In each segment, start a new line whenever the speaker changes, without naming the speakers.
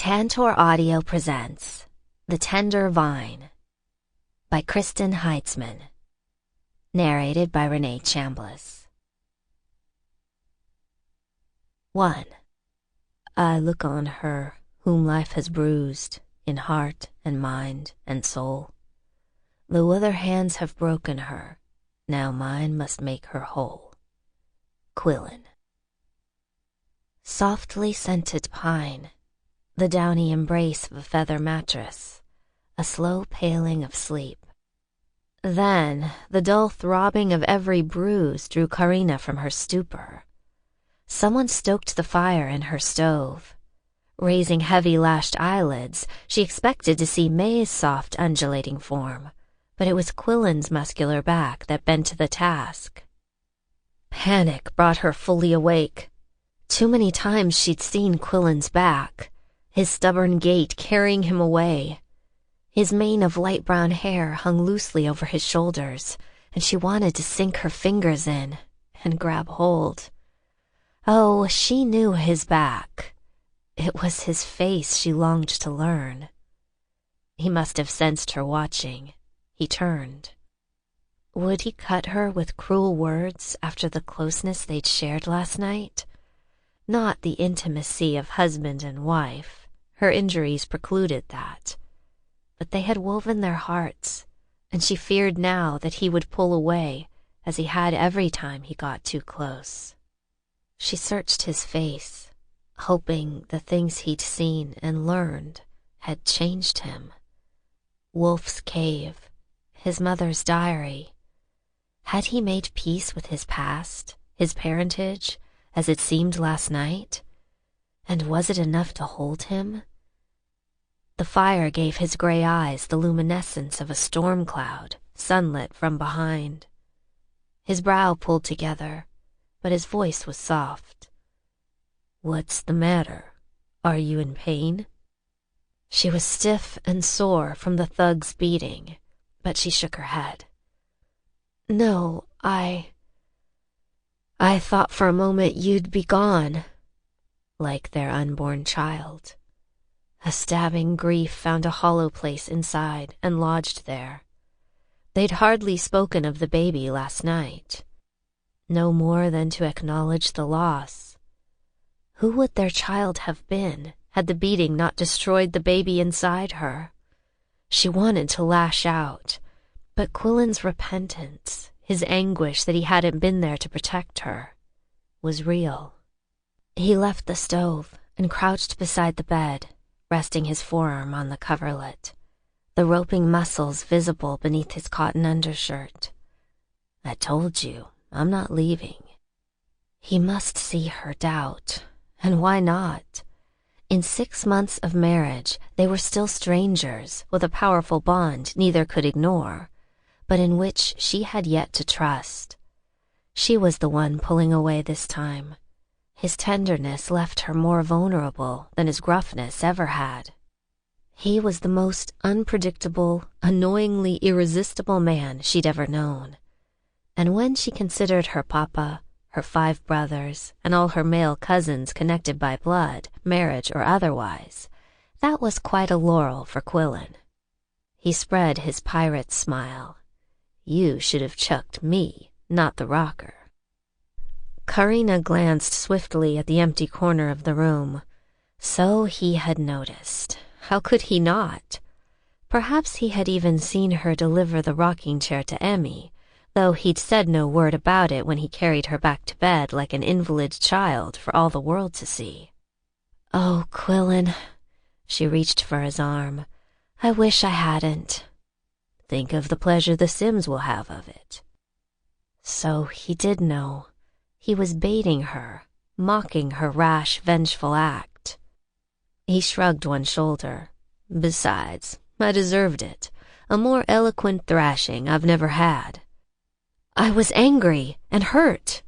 Tantor Audio presents The Tender Vine by Kristen Heitzmann. Narrated by Renée Chambliss. 1. I look on her whom life has bruised in heart and mind and soul. Though other hands have broken her, now mine must make her whole. Quillan. Softly scented pine, the downy embrace of a feather mattress, a slow paling of sleep. Then the dull throbbing of every bruise drew Carina from her stupor. Someone stoked the fire in her stove. Raising heavy lashed eyelids, she expected to see May's soft undulating form, but it was Quillan's muscular back that bent to the task. Panic brought her fully awake. Too many times she'd seen Quillan's back, his stubborn gait carrying him away. His mane of light brown hair hung loosely over his shoulders, and she wanted to sink her fingers in and grab hold. Oh, she knew his back. It was his face she longed to learn. He must have sensed her watching. He turned. Would he cut her with cruel words after the closeness they'd shared last night? Not the intimacy of husband and wife. Her injuries precluded that. But they had woven their hearts, and she feared now that he would pull away, as he had every time he got too close. She searched his face, hoping the things he'd seen and learned had changed him. Wolf's Cave, his mother's diary. Had he made peace with his past, his parentage, as it seemed last night? And was it enough to hold him? The fire gave his gray eyes the luminescence of a storm cloud, sunlit from behind. His brow pulled together, but his voice was soft. What's the matter? Are you in pain? She was stiff and sore from the thug's beating, but she shook her head. No, I thought for a moment you'd be gone. Like their unborn child. A stabbing grief found a hollow place inside and lodged there. They'd hardly spoken of the baby last night. No more than to acknowledge the loss. Who would their child have been had the beating not destroyed the baby inside her? She wanted to lash out, but Quillan's repentance, his anguish that he hadn't been there to protect her, was real. He left the stove and crouched beside the bed, resting his forearm on the coverlet, the roping muscles visible beneath his cotton undershirt. I told you, I'm not leaving. He must see her doubt, and why not? In 6 months of marriage, they were still strangers, with a powerful bond neither could ignore, but in which she had yet to trust. She was the one pulling away this time. His tenderness left her more vulnerable than his gruffness ever had. He was the most unpredictable, annoyingly irresistible man she'd ever known. And when she considered her papa, her 5 brothers, and all her male cousins connected by blood, marriage or otherwise, that was quite a laurel for Quillan. He spread his pirate smile. You should have chucked me, not the rocker. Carina glanced swiftly at the empty corner of the room. So he had noticed. How could he not? Perhaps he had even seen her deliver the rocking chair to Emmy, though he'd said no word about it when he carried her back to bed like an invalid child for all the world to see. Oh, Quillan. She reached for his arm. I wish I hadn't. Think of the pleasure the Sims will have of it. So he did know. He was baiting her, mocking her rash, vengeful act. He shrugged one shoulder. Besides, I deserved it. A more eloquent thrashing I've never had. I was angry and hurt.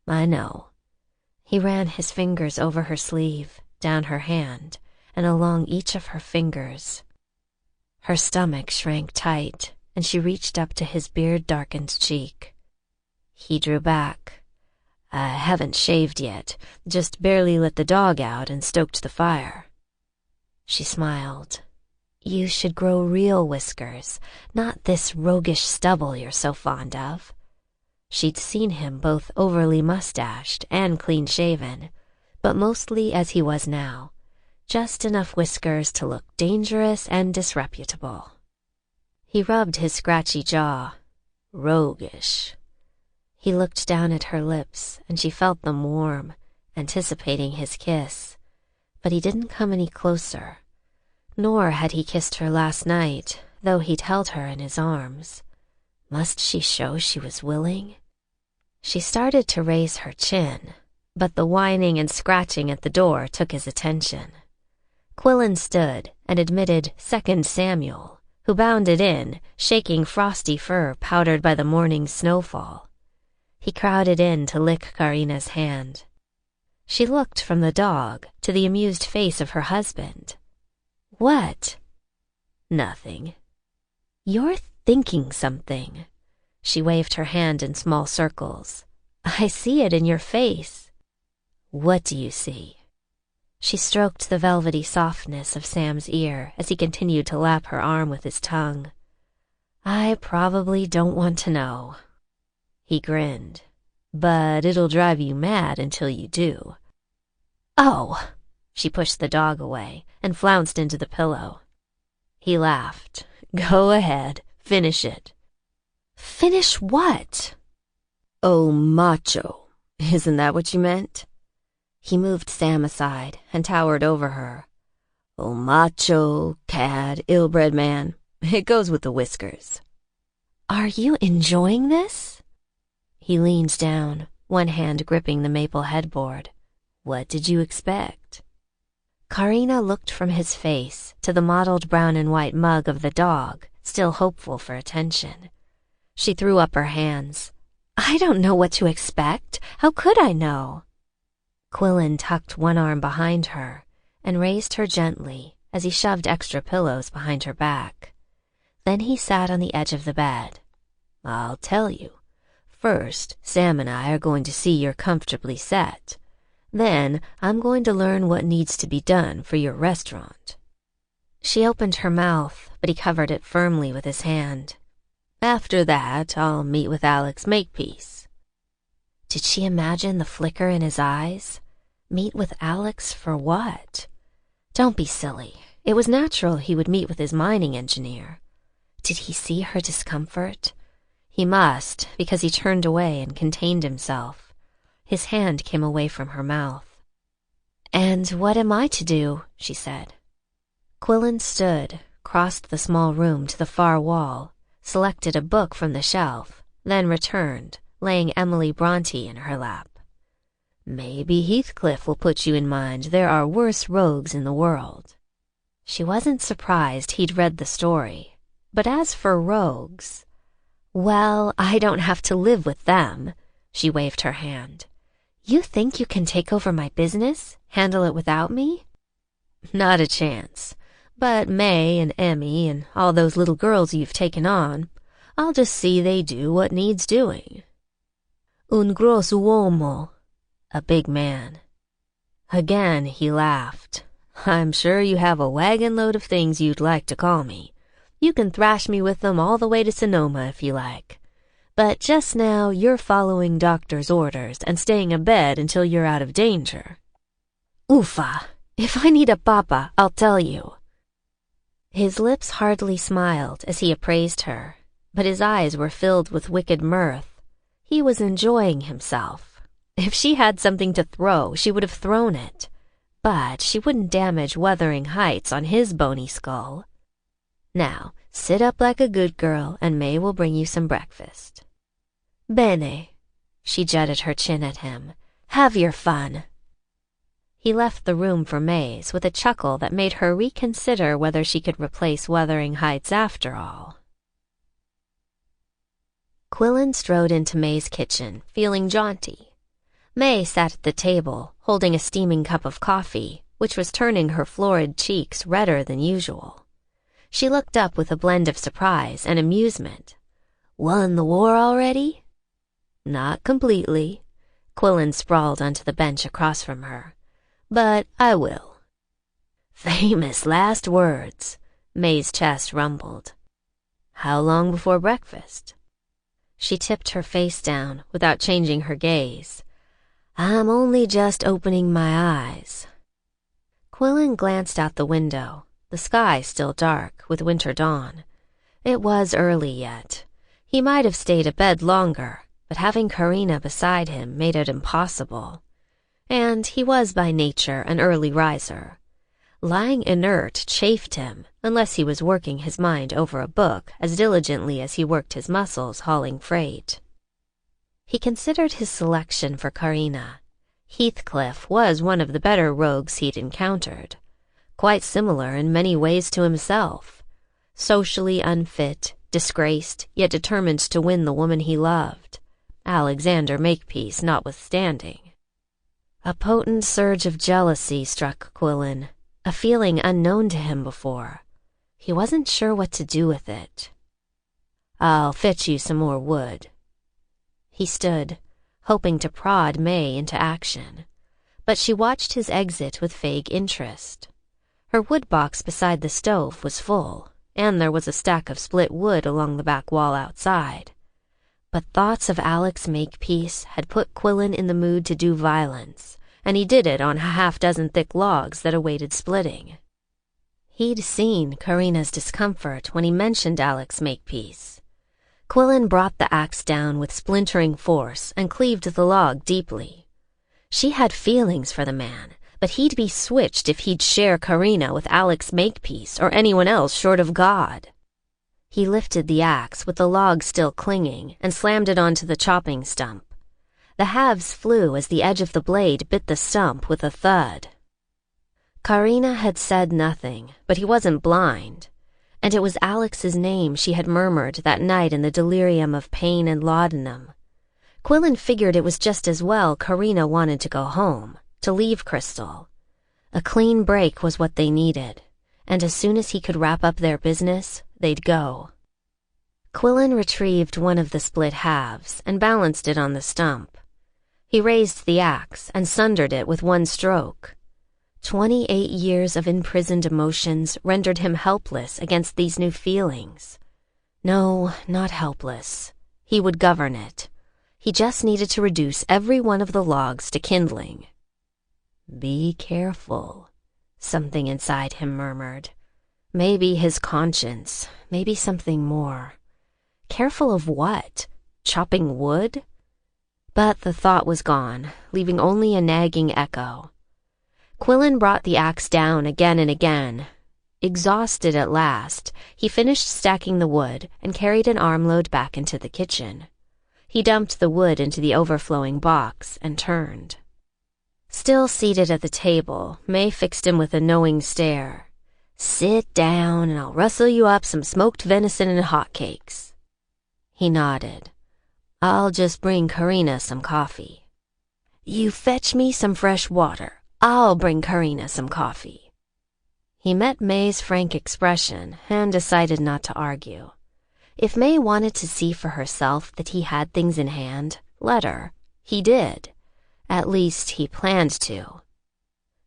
I know. He ran his fingers over her sleeve, down her hand, and along each of her fingers. Her stomach shrank tight, and she reached up to his beard-darkened cheek. He drew back. I haven't shaved yet, just barely let the dog out and stoked the fire. She smiled. You should grow real whiskers, not this roguish stubble you're so fond of. She'd seen him both overly mustached and clean-shaven, but mostly as he was now, just enough whiskers to look dangerous and disreputable. He rubbed his scratchy jaw. Roguish. He looked down at her lips, and she felt them warm, anticipating his kiss, but he didn't come any closer. Nor had he kissed her last night, though he'd held her in his arms. Must she show she was willing? She started to raise her chin, but the whining and scratching at the door took his attention. Quillan stood and admitted Second Samuel, who bounded in, shaking frosty fur powdered by the morning's snowfall. He crowded in to lick Carina's hand. She looked from the dog to the amused face of her husband. What? Nothing. You're thinking something. She waved her hand in small circles. I see it in your face. What do you see? She stroked the velvety softness of Sam's ear as he continued to lap her arm with his tongue. I probably don't want to know. He grinned. But it'll drive you mad until you do. Oh! She pushed the dog away and flounced into the pillow. He laughed. Go ahead, finish it. Finish what? Oh, macho. Isn't that what you meant? He moved Sam aside and towered over her. Oh, macho, cad, ill-bred man. It goes with the whiskers. Are you enjoying this? He leaned down, one hand gripping the maple headboard. What did you expect? Carina looked from his face to the mottled brown and white mug of the dog, still hopeful for attention. She threw up her hands. I don't know what to expect. How could I know? Quillan tucked one arm behind her and raised her gently as he shoved extra pillows behind her back. Then he sat on the edge of the bed. I'll tell you. First, Sam and I are going to see you're comfortably set. Then, I'm going to learn what needs to be done for your restaurant. She opened her mouth, but he covered it firmly with his hand. After that, I'll meet with Alex Makepeace. Did she imagine the flicker in his eyes? Meet with Alex for what? Don't be silly. It was natural he would meet with his mining engineer. Did he see her discomfort? He must, because he turned away and contained himself. His hand came away from her mouth. And what am I to do? She said. Quillan stood, crossed the small room to the far wall, selected a book from the shelf, then returned, laying Emily Bronte in her lap. Maybe Heathcliff will put you in mind there are worse rogues in the world. She wasn't surprised he'd read the story, but as for rogues, well, I don't have to live with them. She waved her hand. You think you can take over my business? Handle it without me? Not a chance. But May and Emmy and all those little girls you've taken on, I'll just see they do what needs doing. Un gros uomo. A big man. Again he laughed. I'm sure you have a wagon load of things you'd like to call me. You can thrash me with them all the way to Sonoma if you like. But just now you're following doctor's orders and staying abed until you're out of danger. Oofa! If I need a papa, I'll tell you. His lips hardly smiled as he appraised her, but his eyes were filled with wicked mirth. He was enjoying himself. If she had something to throw, she would have thrown it. But she wouldn't damage Wuthering Heights on his bony skull. Now, sit up like a good girl and May will bring you some breakfast. Bene. She jutted her chin at him. Have your fun. He left the room for May's with a chuckle that made her reconsider whether she could replace Wuthering Heights after all. Quillan strode into May's kitchen, feeling jaunty. May sat at the table, holding a steaming cup of coffee, which was turning her florid cheeks redder than usual. She looked up with a blend of surprise and amusement. Won the war already? Not completely. Quillan sprawled onto the bench across from her. But I will. Famous last words, May's chest rumbled. How long before breakfast? She tipped her face down without changing her gaze. I'm only just opening my eyes. Quillan glanced out the window, the sky still dark with winter dawn. It was early yet. He might have stayed abed longer, but having Carina beside him made it impossible. And he was by nature an early riser. Lying inert chafed him unless he was working his mind over a book as diligently as he worked his muscles hauling freight. He considered his selection for Carina. Heathcliff was one of the better rogues he'd encountered, quite similar in many ways to himself. Socially unfit, disgraced, yet determined to win the woman he loved, Alexander Makepeace notwithstanding. A potent surge of jealousy struck Quillan, a feeling unknown to him before. He wasn't sure what to do with it. I'll fetch you some more wood. He stood, hoping to prod May into action, but she watched his exit with vague interest. Her wood box beside the stove was full, and there was a stack of split wood along the back wall outside. But thoughts of Alex Makepeace had put Quillan in the mood to do violence, and he did it on a half-dozen thick logs that awaited splitting. He'd seen Carina's discomfort when he mentioned Alex Makepeace. Quillan brought the axe down with splintering force and cleaved the log deeply. She had feelings for the man, but he'd be switched if he'd share Carina with Alex Makepeace or anyone else short of God. He lifted the axe with the log still clinging and slammed it onto the chopping stump. The halves flew as the edge of the blade bit the stump with a thud. Carina had said nothing, but he wasn't blind, and it was Alex's name she had murmured that night in the delirium of pain and laudanum. Quillan figured it was just as well Carina wanted to go home, to leave Crystal. A clean break was what they needed, and as soon as he could wrap up their business, they'd go. Quillan retrieved one of the split halves and balanced it on the stump. He raised the axe and sundered it with one stroke. 28 years of imprisoned emotions rendered him helpless against these new feelings. No, not helpless. He would govern it. He just needed to reduce every one of the logs to kindling. Be careful, something inside him murmured. Maybe his conscience, maybe something more. Careful of what? Chopping wood? But the thought was gone, leaving only a nagging echo. Quillan brought the axe down again and again. Exhausted at last, he finished stacking the wood and carried an armload back into the kitchen. He dumped the wood into the overflowing box and turned. Still seated at the table, May fixed him with a knowing stare. Sit down and I'll rustle you up some smoked venison and hotcakes. He nodded. I'll just bring Carina some coffee. You fetch me some fresh water. I'll bring Carina some coffee. He met May's frank expression and decided not to argue. If May wanted to see for herself that he had things in hand, let her. He did. At least he planned to.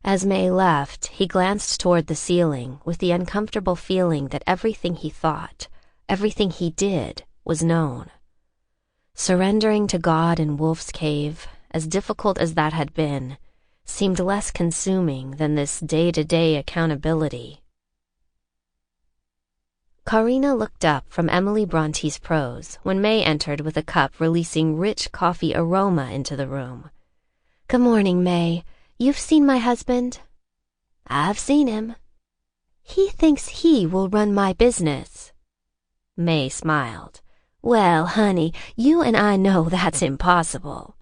As May left, he glanced toward the ceiling with the uncomfortable feeling that everything he thought, everything he did, was known. Surrendering to God in Wolf's Cave, as difficult as that had been, seemed less consuming than this day-to-day accountability. Carina looked up from Emily Bronte's prose when May entered with a cup releasing rich coffee aroma into the room. Good morning, May. You've seen my husband? I've seen him. He thinks he will run my business. May smiled. Well, honey, you and I know that's impossible.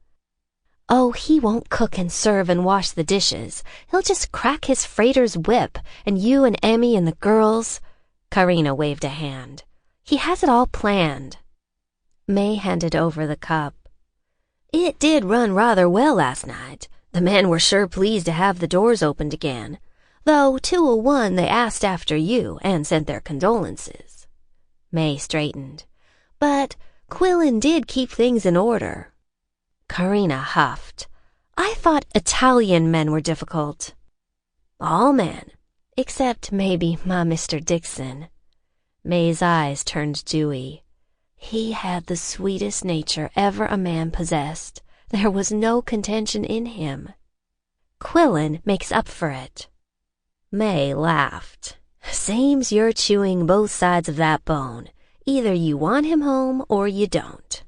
Oh, he won't cook and serve and wash the dishes. He'll just crack his freighter's whip, and you and Emmy and the girls... Carina waved a hand. He has it all planned. May handed over the cup. It did run rather well last night. The men were sure pleased to have the doors opened again, though 201 they asked after you and sent their condolences. May straightened. But Quillan did keep things in order. Carina huffed. I thought Italian men were difficult. All men. Except maybe my Mr. Dixon. May's eyes turned dewy. He had the sweetest nature ever a man possessed. There was no contention in him. Quillan makes up for it. May laughed. Seems you're chewing both sides of that bone. Either you want him home or you don't.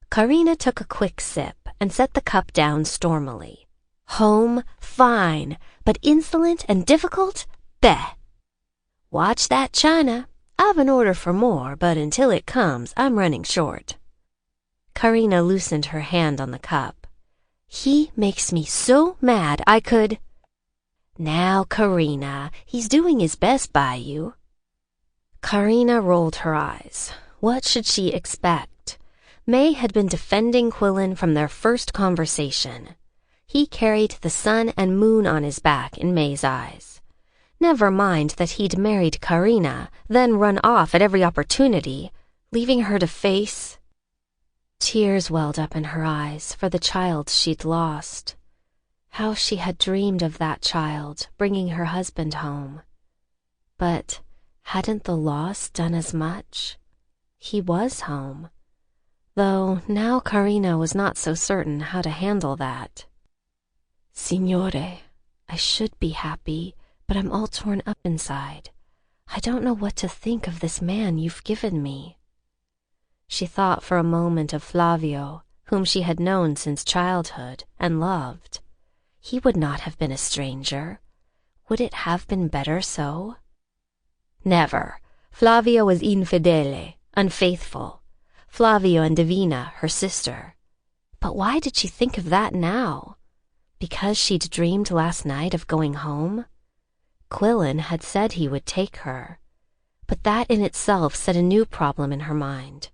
Carina took a quick sip and set the cup down stormily. Home, fine, but insolent and difficult? Beh. Watch that china. I've an order for more, but until it comes, I'm running short. Carina loosened her hand on the cup. He makes me so mad I could... Now, Carina, he's doing his best by you. Carina rolled her eyes. What should she expect? May had been defending Quillan from their first conversation. He carried the sun and moon on his back in May's eyes. Never mind that he'd married Carina, then run off at every opportunity, leaving her to face... Tears welled up in her eyes for the child she'd lost. How she had dreamed of that child bringing her husband home. But hadn't the loss done as much? He was home. Though now Carina was not so certain how to handle that. Signore, I should be happy, but I'm all torn up inside. I don't know what to think of this man you've given me. She thought for a moment of Flavio, whom she had known since childhood and loved. He would not have been a stranger. Would it have been better so? Never. Flavio was infedele, unfaithful. Flavio and Divina, her sister. But why did she think of that now? Because she'd dreamed last night of going home? Quillan had said he would take her. But that in itself set a new problem in her mind.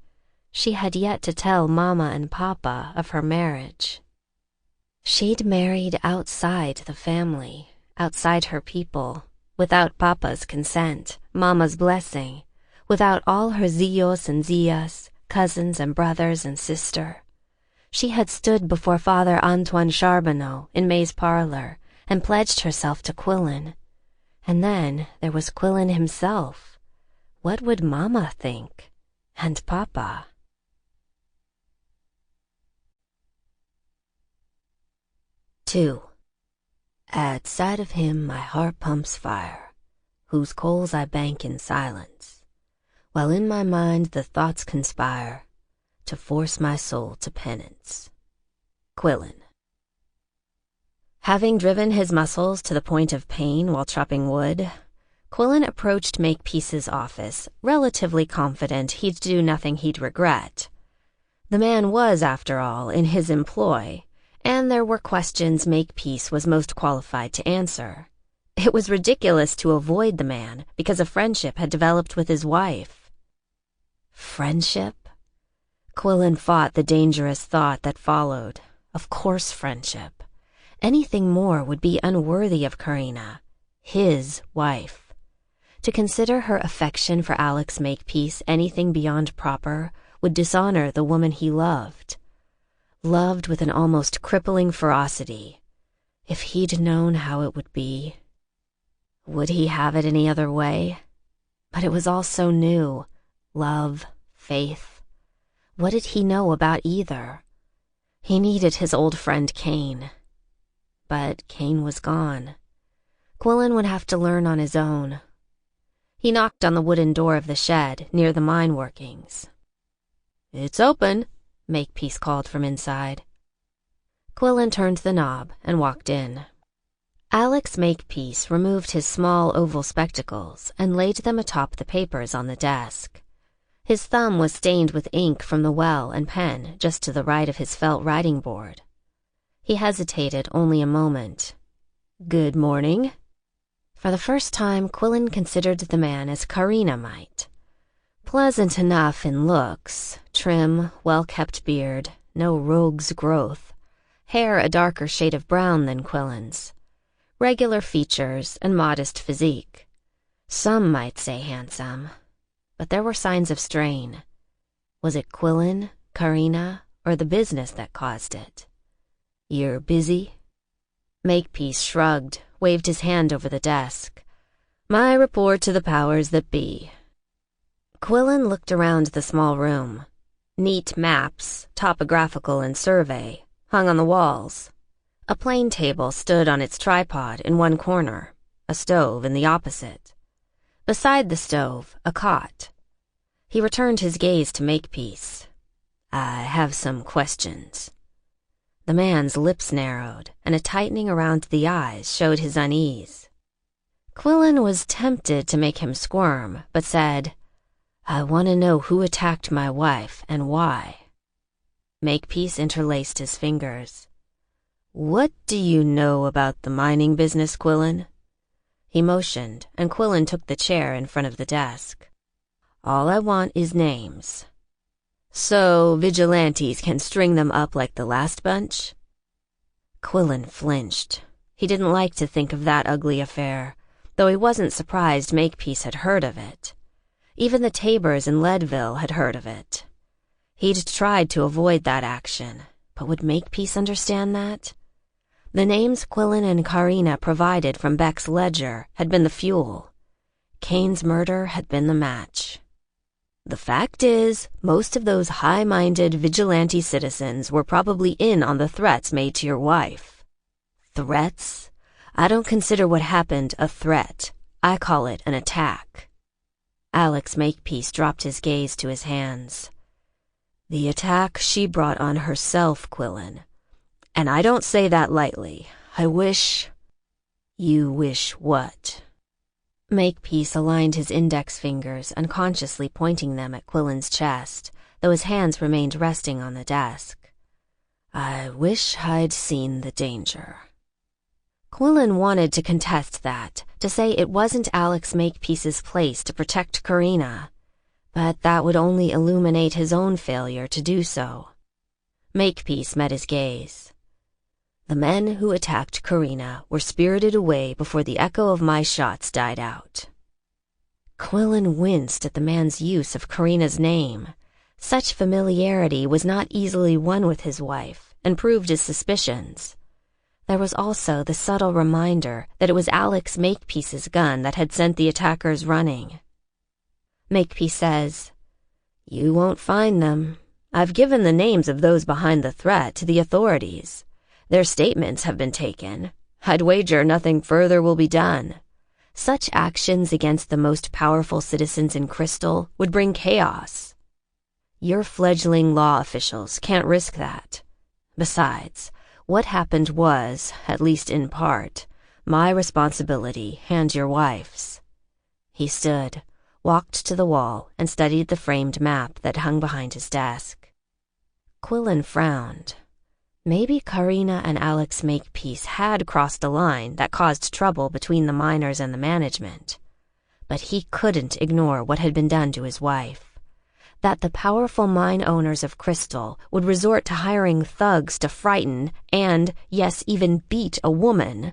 She had yet to tell Mama and Papa of her marriage. She'd married outside the family, outside her people, without Papa's consent, Mama's blessing, without all her zillos and zillas, cousins and brothers and sister. She had stood before Father Antoine Charbonneau in May's parlor and pledged herself to Quillan. And then there was Quillan himself. What would Mama think? And Papa? 2. At sight of him my heart pumps fire, whose coals I bank in silence, while in my mind the thoughts conspire to force my soul to penance. Quillan. Having driven his muscles to the point of pain while chopping wood, Quillan approached Makepeace's office, relatively confident he'd do nothing he'd regret. The man was, after all, in his employ, and there were questions Makepeace was most qualified to answer. It was ridiculous to avoid the man because a friendship had developed with his wife. Friendship? Quillan fought the dangerous thought that followed. Of course, friendship. Anything more would be unworthy of Carina, his wife. To consider her affection for Alex Makepeace anything beyond proper would dishonor the woman he loved. Loved with an almost crippling ferocity. If he'd known how it would be. Would he have it any other way? But it was all so new. Love, faith. What did he know about either? He needed his old friend Cain. But Cain was gone. Quillan would have to learn on his own. He knocked on the wooden door of the shed near the mine workings. "It's open," Makepeace called from inside. Quillan turned the knob and walked in. Alex Makepeace removed his small oval spectacles and laid them atop the papers on the desk. His thumb was stained with ink from the well and pen just to the right of his felt writing board. He hesitated only a moment. "Good morning." For the first time, Quillan considered the man as Carina might. Pleasant enough in looks, trim, well-kept beard, no rogue's growth, hair a darker shade of brown than Quillan's, regular features and modest physique. Some might say handsome, but there were signs of strain. Was it Quillan, Carina, or the business that caused it? "You're busy?" Makepeace shrugged, waved his hand over the desk. My report to the powers that be. Quillan looked around the small room. Neat maps, topographical and survey, hung on the walls. A plane table stood on its tripod in one corner, a stove in the opposite. Beside the stove, a cot. He returned his gaze to Makepeace. I have some questions. The man's lips narrowed, and a tightening around the eyes showed his unease. Quillan was tempted to make him squirm, but said, I want to know who attacked my wife and why. Makepeace interlaced his fingers. What do you know about the mining business, Quillan? He motioned, and Quillan took the chair in front of the desk. All I want is names. So vigilantes can string them up like the last bunch? Quillan flinched. He didn't like to think of that ugly affair, though he wasn't surprised Makepeace had heard of it. Even the Tabors in Leadville had heard of it. He'd tried to avoid that action, but would Makepeace understand that? The names Quillan and Carina provided from Beck's ledger had been the fuel. Kane's murder had been the match. The fact is, most of those high-minded vigilante citizens were probably in on the threats made to your wife. Threats? I don't consider what happened a threat. I call it an attack. Alex Makepeace dropped his gaze to his hands. The attack she brought on herself, Quillan. And I don't say that lightly. I wish... You wish what? Makepeace aligned his index fingers, unconsciously pointing them at Quillan's chest, though his hands remained resting on the desk. I wish I'd seen the danger. Quillan wanted to contest that, to say it wasn't Alex Makepeace's place to protect Carina, but that would only illuminate his own failure to do so. Makepeace met his gaze. The men who attacked Carina were spirited away before the echo of my shots died out. Quillan winced at the man's use of Carina's name. Such familiarity was not easily won with his wife, and proved his suspicions. There was also the subtle reminder that it was Alex Makepeace's gun that had sent the attackers running. Makepeace says, You won't find them. I've given the names of those behind the threat to the authorities. Their statements have been taken. I'd wager nothing further will be done. Such actions against the most powerful citizens in Crystal would bring chaos. Your fledgling law officials can't risk that. Besides, what happened was, at least in part, my responsibility and your wife's. He stood, walked to the wall, and studied the framed map that hung behind his desk. Quillan frowned. Maybe Carina and Alex Makepeace had crossed a line that caused trouble between the miners and the management. But he couldn't ignore what had been done to his wife. That the powerful mine owners of Crystal would resort to hiring thugs to frighten and, yes, even beat a woman.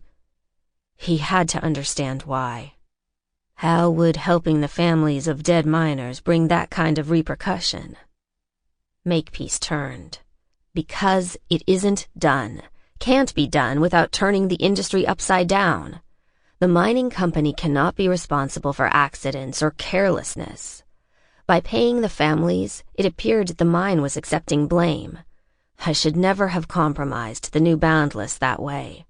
He had to understand why. How would helping the families of dead miners bring that kind of repercussion? Makepeace turned. Because it isn't done. Can't be done without turning the industry upside down. The mining company cannot be responsible for accidents or carelessness. By paying the families, it appeared the mine was accepting blame. I should never have compromised the new Boundless that way.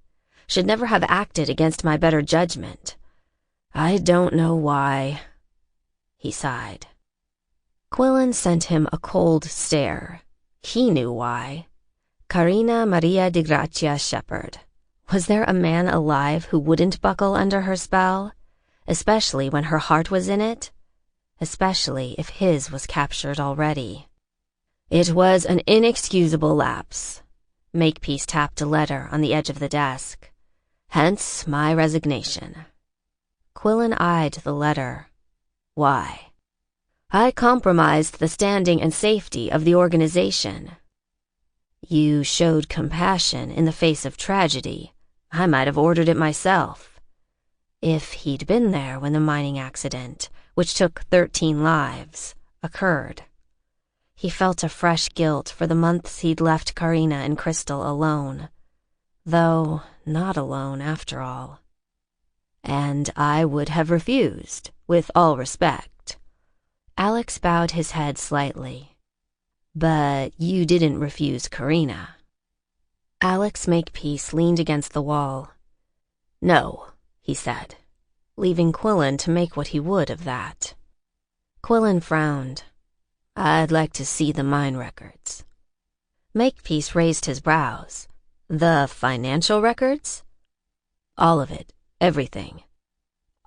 Should never have acted against my better judgment. I don't know why. He sighed. Quillan sent him a cold stare. He knew why. Carina DiGratia Shephard. Was there a man alive who wouldn't buckle under her spell? Especially when her heart was in it? Especially if his was captured already. It was an inexcusable lapse. Makepeace tapped a letter on the edge of the desk. Hence my resignation. Quillan eyed the letter. Why? I compromised the standing and safety of the organization. You showed compassion in the face of tragedy. I might have ordered it myself. If he'd been there when the mining accident, which took 13 lives, occurred. He felt a fresh guilt for the months he'd left Carina and Crystal alone. Though not alone after all. And I would have refused, with all respect. Alex bowed his head slightly. But you didn't refuse Carina. Alex Makepeace leaned against the wall. No, he said, leaving Quillan to make what he would of that. Quillan frowned. I'd like to see the mine records. Makepeace raised his brows. The financial records? All of it, everything.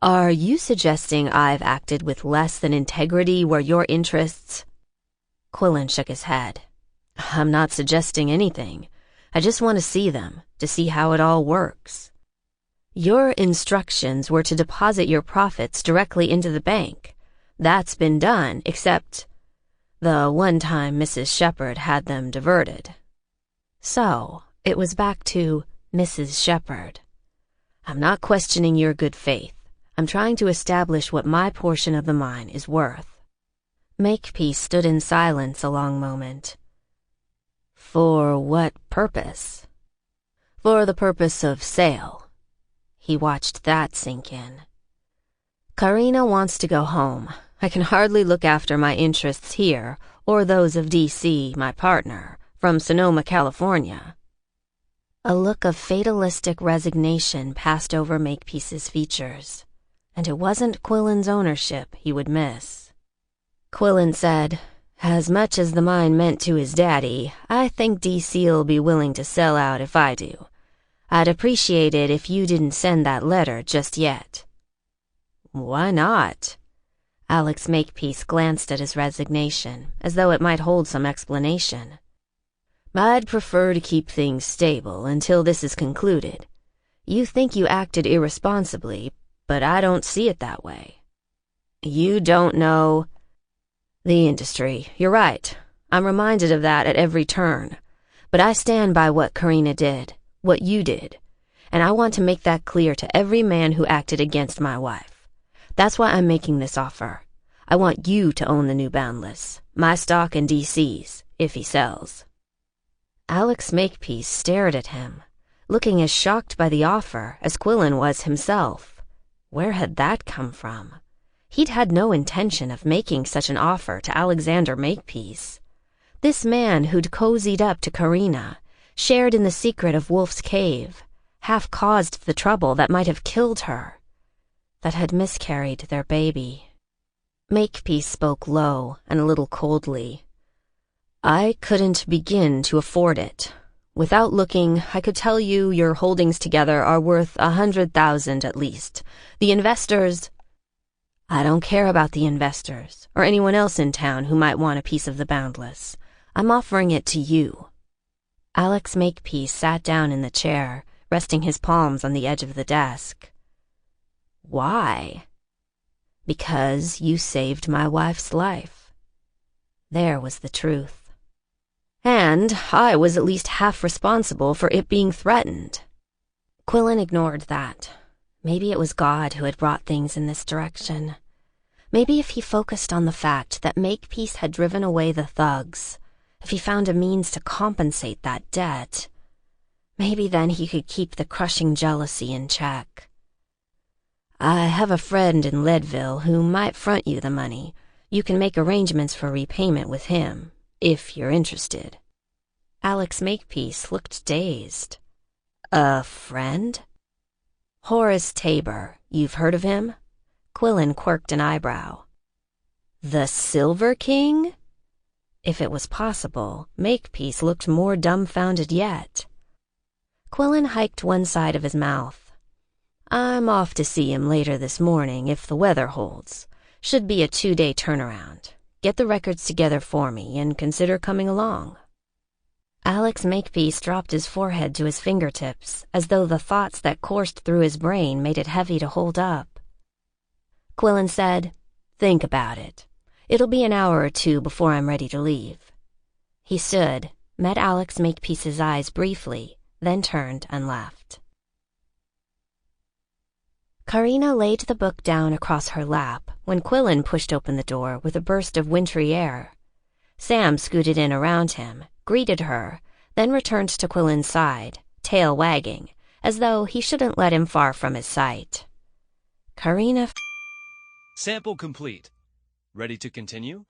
Are you suggesting I've acted with less than integrity where your interests... Quillan shook his head. I'm not suggesting anything. I just want to see them, to see how it all works. Your instructions were to deposit your profits directly into the bank. That's been done, except the one time Mrs. Shephard had them diverted. So, it was back to Mrs. Shephard. I'm not questioning your good faith. I'm trying to establish what my portion of the mine is worth. Makepeace stood in silence a long moment. For what purpose? For the purpose of sale. He watched that sink in. Carina wants to go home. I can hardly look after my interests here, or those of D.C., my partner, from Sonoma, California. A look of fatalistic resignation passed over Makepeace's features, and it wasn't Quillan's ownership he would miss. Quillan said, as much as the mine meant to his daddy, I think D.C.'ll be willing to sell out if I do. I'd appreciate it if you didn't send that letter just yet. Why not? Alex Makepeace glanced at his resignation, as though it might hold some explanation. I'd prefer to keep things stable until this is concluded. You think you acted irresponsibly, but I don't see it that way. You don't know... The industry, you're right. I'm reminded of that at every turn. But I stand by what Carina did, what you did, and I want to make that clear to every man who acted against my wife. That's why I'm making this offer. I want you to own the new Boundless, my stock and DC's, if he sells. Alex Makepeace stared at him, looking as shocked by the offer as Quillan was himself. Where had that come from? He'd had no intention of making such an offer to Alexander Makepeace. This man who'd cozied up to Carina, shared in the secret of Wolf's Cave, half caused the trouble that might have killed her, that had miscarried their baby. Makepeace spoke low and a little coldly. I couldn't begin to afford it. Without looking, I could tell you your holdings together are worth 100,000 at least. The investors... I don't care about the investors, or anyone else in town who might want a piece of the Boundless. I'm offering it to you. Alex Makepeace sat down in the chair, resting his palms on the edge of the desk. Why? Because you saved my wife's life. There was the truth. And I was at least half responsible for it being threatened. Quillan ignored that. Maybe it was God who had brought things in this direction. Maybe if he focused on the fact that Makepeace had driven away the thugs, if he found a means to compensate that debt, maybe then he could keep the crushing jealousy in check. I have a friend in Leadville who might front you the money. You can make arrangements for repayment with him, if you're interested. Alex Makepeace looked dazed. A friend? Horace Tabor, you've heard of him? Quillan quirked an eyebrow. The Silver King? If it was possible, Makepeace looked more dumbfounded yet. Quillan hiked one side of his mouth. I'm off to see him later this morning if the weather holds. Should be a 2-day turnaround. Get the records together for me and consider coming along. Alex Makepeace dropped his forehead to his fingertips, as though the thoughts that coursed through his brain made it heavy to hold up. Quillan said, Think about it. It'll be an hour or two before I'm ready to leave. He stood, met Alex Makepeace's eyes briefly, then turned and left. Carina laid the book down across her lap when Quillan pushed open the door with a burst of wintry air. Sam scooted in around him, greeted her, then returned to Quillan's side, tail wagging, as though he shouldn't let him far from his sight. Carina.
Sample complete. Ready to continue?